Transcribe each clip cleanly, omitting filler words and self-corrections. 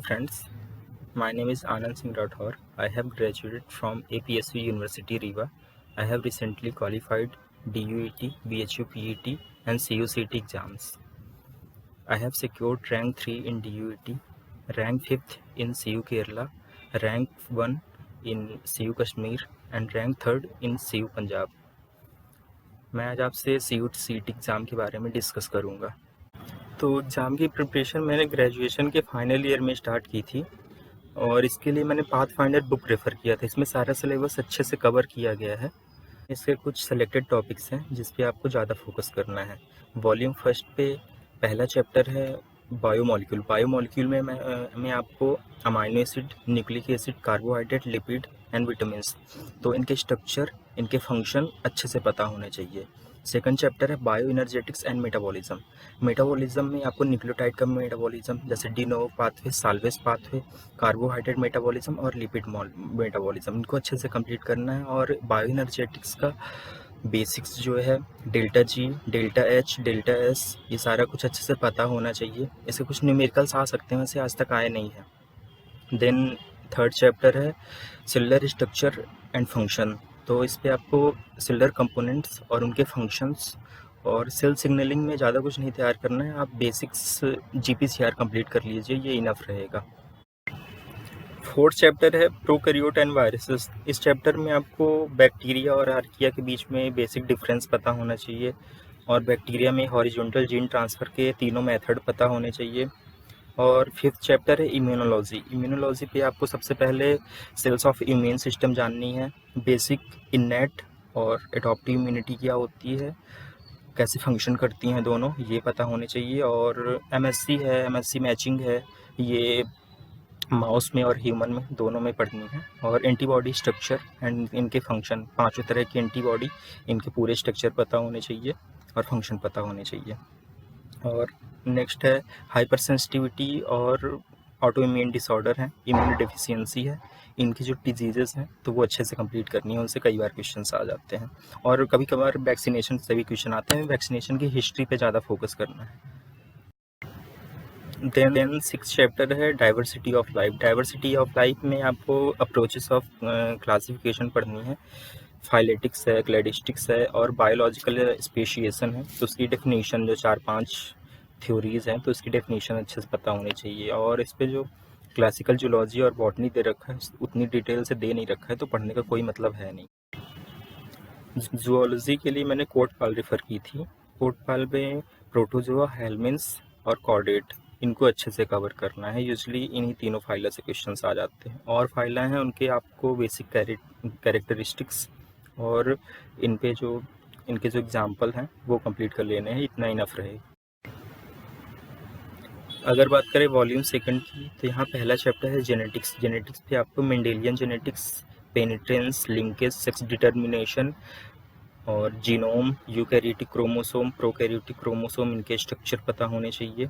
friends, my name is Anand Singh Rathore. I have graduated from APSV University Riva. I have recently qualified DUET, BHU PET and CUCT exams. I have secured rank 3 in DUET, rank 5th in CU Kerala, rank 1 in CU Kashmir and rank 3rd in CU Punjab. मैं आज आपसे CUCT exam के बारे में discuss करूँगा। तो exam की preparation मैंने ग्रेजुएशन के फाइनल ईयर में स्टार्ट की थी और इसके लिए मैंने पाथफाइंडर बुक रेफ़र किया था। इसमें सारा सिलेबस अच्छे से कवर किया गया है। इसके कुछ सेलेक्टेड टॉपिक्स हैं जिस पे आपको ज़्यादा फोकस करना है। वॉल्यूम फर्स्ट पे पहला चैप्टर है बायोमॉलिक्यूल। बायोमॉलिक्यूल में मैं आपको amino acid, nucleic acid, carbohydrate, lipid and vitamins, तो इनके स्ट्रक्चर, इनके फंक्शन अच्छे से पता होने चाहिए। सेकंड चैप्टर है bio energetics and metabolism. Metabolism में आपको न्यूक्लियोटाइड का मेटाबॉलिज्म जैसे de novo pathway, salvage pathway, carbohydrate metabolism और लिपिड मेटाबॉलिज्म, इनको अच्छे से कंप्लीट करना है। और बायो एनर्जेटिक्स का बेसिक्स जो है delta G, delta H, delta S, ये सारा कुछ अच्छे से पता होना चाहिए। इसके कुछ न्यूमेरिकल्स आ सकते हैं, वैसे आज तक आए नहीं हैं। देन थर्ड चैप्टर है सेलुलर स्ट्रक्चर एंड फंक्शन। तो इस पे आपको सेलुलर कंपोनेंट्स और उनके फंक्शंस और सेल सिग्नलिंग में ज़्यादा कुछ नहीं तैयार करना है। आप बेसिक्स GPCR कंप्लीट कर लीजिए, ये इनफ रहेगा। फोर्थ चैप्टर है प्रोकैरियोट एंड वायरसेस। इस चैप्टर में आपको बैक्टीरिया और आर्किया के बीच में बेसिक डिफरेंस पता होना चाहिए और बैक्टीरिया में हॉरिजॉन्टल जीन ट्रांसफ़र के तीनों मेथड पता होने चाहिए। और फिफ्थ चैप्टर है इम्यूनोलॉजी। इम्यूनोलॉजी पे आपको सबसे पहले सेल्स ऑफ इम्यून सिस्टम जाननी है, बेसिक, इन्नेट और एडॉप्टिव इम्यूनिटी क्या होती है, कैसे फंक्शन करती हैं दोनों, ये पता होने चाहिए। और MSC है, MSC मैचिंग है, ये माउस में और ह्यूमन में दोनों में पढ़नी है। और एंटीबॉडी स्ट्रक्चर एंड इनके फंक्शन, पांचों तरह की एंटीबॉडी, इनके पूरे स्ट्रक्चर पता होने चाहिए और फंक्शन पता होने चाहिए। और नेक्स्ट है हाइपर सेंसिटिविटी और ऑटो इम्यून डिसऑर्डर है, इम्यून डेफिशिएंसी है, इनकी जो डिजीज़ेस हैं तो वो अच्छे से कंप्लीट करनी है, उनसे कई बार क्वेश्चंस आ जाते हैं। और कभी कभार वैक्सीनेशन से भी क्वेश्चन आते हैं, वैक्सीनेशन की हिस्ट्री पे ज़्यादा फोकस करना है। देन सिक्स चैप्टर है diversity of life. Diversity of life में आपको अप्रोचेस ऑफ क्लासिफिकेशन पढ़नी है, फाइलेटिक्स है, क्लैडिस्टिक्स है और बायोलॉजिकल स्पेशिएशन है। तो उसकी डेफिनेशन जो 4-5 थ्योरीज़ हैं तो उसकी डेफिनेशन अच्छे से पता होनी चाहिए। और इस पे जो क्लासिकल जूलॉजी और बॉटनी दे रखा है उतनी डिटेल से दे नहीं रखा है, तो पढ़ने का कोई मतलब है नहीं। जूलॉजी के लिए मैंने कोटपाल रेफ़र की थी। कोटपाल में प्रोटोजोआ, हेलमिन्थ्स और कॉर्डेट, इनको अच्छे से कवर करना है। यूजुअली इन्हीं तीनों फाइला से क्वेश्चंस आ जाते हैं। और फाइला हैं उनके आपको बेसिक कैरेक्टरिस्टिक्स और इनके जो एग्जाम्पल हैं वो कंप्लीट कर लेने हैं, इतना इनफ रहे। अगर बात करें वॉल्यूम सेकंड की, तो यहाँ पहला चैप्टर है जेनेटिक्स। जेनेटिक्स पे आपको Mendelian genetics, penetrance, linkage, sex determination और genome, eukaryotic chromosome, prokaryotic chromosome, इनके स्ट्रक्चर पता होने चाहिए।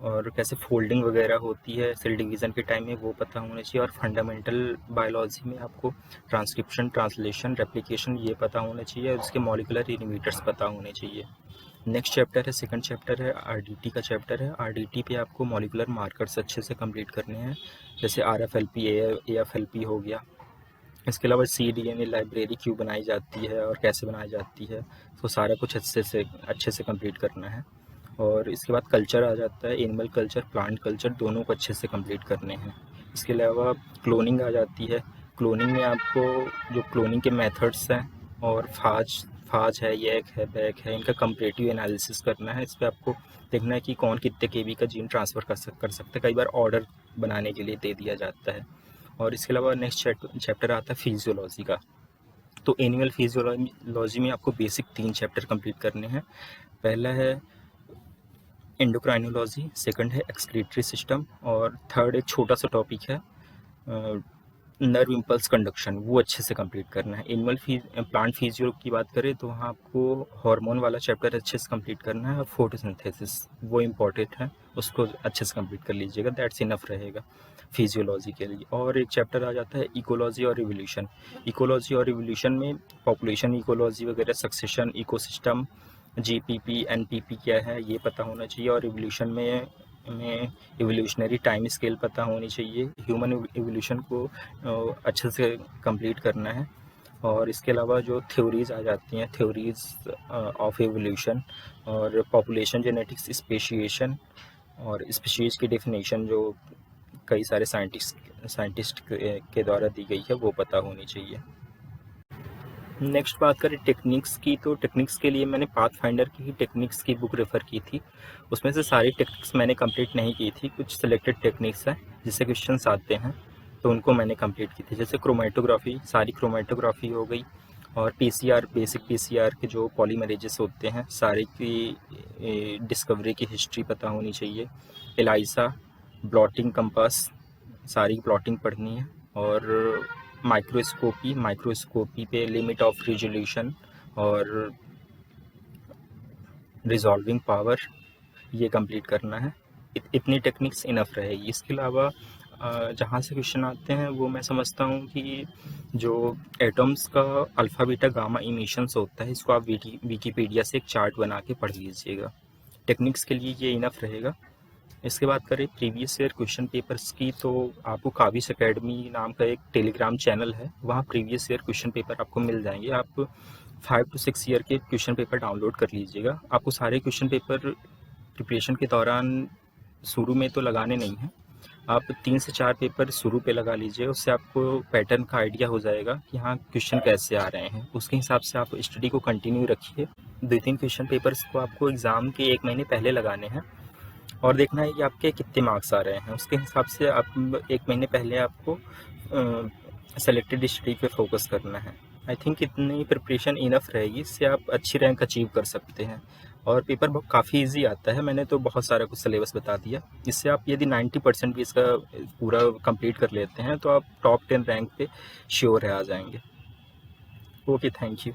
और कैसे फोल्डिंग वगैरह होती है सेल डिवीज़न के टाइम में वो पता होना चाहिए। और फंडामेंटल बायोलॉजी में आपको ट्रांसक्रिप्शन, ट्रांसलेशन, रेप्लिकेशन ये पता होना चाहिए और उसके मॉलिकुलर इनिबिटर्स पता होने चाहिए। नेक्स्ट चैप्टर है, सेकंड चैप्टर है RDT का चैप्टर है। RDT पे आपको मॉलिकुलर मार्कर्स अच्छे से कंप्लीट करने हैं, जैसे RFLP, AFLP हो गया। इसके अलावा cDNA लाइब्रेरी क्यों बनाई जाती है और कैसे बनाई जाती है, तो सारा कुछ अच्छे से कंप्लीट करना है। और इसके बाद कल्चर आ जाता है, एनिमल कल्चर, प्लांट कल्चर, दोनों को अच्छे से कंप्लीट करने हैं। इसके अलावा क्लोनिंग आ जाती है। क्लोनिंग में आपको जो क्लोनिंग के मेथड्स हैं और फाज है, यैक है, बैक है, इनका कंपैरेटिव एनालिसिस करना है। इस पर आपको देखना है कि कौन कितने KB का जीन ट्रांसफ़र कर सकता है। कई बार ऑर्डर बनाने के लिए दे दिया जाता है। और इसके अलावा नेक्स्ट चैप्टर आता है फिजियोलॉजी का। तो एनिमल फिजियोलॉजी में आपको बेसिक 3 चैप्टर कंप्लीट करने हैं। पहला है एंडोक्राइनोलॉजी, सेकंड है एक्सक्रीटरी सिस्टम और थर्ड एक छोटा सा टॉपिक है नर्व इम्पल्स कंडक्शन, वो अच्छे से कंप्लीट करना है। प्लांट फिजियो की बात करें तो वहाँ आपको हार्मोन वाला चैप्टर अच्छे से कंप्लीट करना है और फोटोसिंथेसिस वो इम्पॉर्टेंट है, उसको अच्छे से कंप्लीट कर लीजिएगा, दैट्स इनफ रहेगा फिजियोलॉजी के लिए। और एक चैप्टर आ जाता है इकोलॉजी और रिवोल्यूशन। इकोलॉजी और रिवोल्यूशन में पॉपुलेशन इकोलॉजी वगैरह, सक्सेशन, इकोसिस्टम, GPP, NPP क्या है ये पता होना चाहिए। और रिवोल्यूशन में में एवोल्यूशनरी टाइम स्केल पता होनी चाहिए, ह्यूमन एवोल्यूशन को अच्छे से कंप्लीट करना है। और इसके अलावा जो थ्योरीज़ आ जाती हैं, थ्योरीज़ ऑफ एवोल्यूशन और पॉपुलेशन जेनेटिक्स, स्पेशिएशन और स्पीशीज़ की डेफिनेशन जो कई सारे साइंटिस्ट के द्वारा दी गई है, वो पता होनी चाहिए। नेक्स्ट बात करें टेक्निक्स की, तो टेक्निक्स के लिए मैंने पाथफाइंडर की ही टेक्निक्स की बुक रेफ़र की थी। उसमें से सारी टेक्निक्स मैंने कंप्लीट नहीं की थी, कुछ सिलेक्टेड टेक्निक्स हैं जिससे क्वेश्चंस आते हैं, तो उनको मैंने कंप्लीट की थी। जैसे क्रोमेटोग्राफी, सारी क्रोमेटोग्राफी हो गई, और पीसीआर, बेसिक पीसीआर के जो पॉलीमरेजेस होते हैं, सारे की डिस्कवरी की हिस्ट्री पता होनी चाहिए। एलाइसा, ब्लॉटिंग कंपास, सारी प्लॉटिंग पढ़नी है। और माइक्रोस्कोपी पे लिमिट ऑफ रिजोल्यूशन और रिजॉल्विंग पावर, ये कंप्लीट करना है। इतनी टेक्निक्स इनफ रहेगी। इसके अलावा जहाँ से क्वेश्चन आते हैं वो मैं समझता हूँ कि जो एटम्स का अल्फ़ा बीटा गामा इमिशंस होता है, इसको आप विकीपीडिया से एक चार्ट बना के पढ़ लीजिएगा। टेक्निक्स के लिए ये इनफ रहेगा। इसके बाद करें प्रीवियस ईयर क्वेश्चन पेपर्स की, तो आपको काबिस एकेडमी नाम का एक टेलीग्राम चैनल है, वहाँ प्रीवियस ईयर क्वेश्चन पेपर आपको मिल जाएंगे। आप 5 to 6 ईयर के क्वेश्चन पेपर डाउनलोड कर लीजिएगा। आपको सारे क्वेश्चन पेपर प्रिपरेशन के दौरान शुरू में तो लगाने नहीं हैं, आप 3 से 4 पेपर शुरू पे लगा लीजिए। उससे आपको पैटर्न का आइडिया हो जाएगा कि हाँ क्वेश्चन कैसे आ रहे हैं। उसके हिसाब से आप स्टडी को कंटिन्यू रखिए। 2-3 क्वेश्चन पेपर्स को आपको एग्ज़ाम के 1 महीने पहले लगाने हैं और देखना है कि आपके कितने मार्क्स आ रहे हैं। उसके हिसाब से आप 1 महीने पहले आपको सेलेक्टेड स्टडी पे फोकस करना है। आई थिंक इतनी प्रिपरेशन इनफ रहेगी, इससे आप अच्छी रैंक अचीव कर सकते हैं। और पेपर काफ़ी इजी आता है, मैंने तो बहुत सारा कुछ सिलेबस बता दिया। इससे आप यदि 90% भी इसका पूरा कंप्लीट कर लेते हैं तो आप टॉप 10 रैंक पे श्योर है आ जाएंगे। Okay, thank you.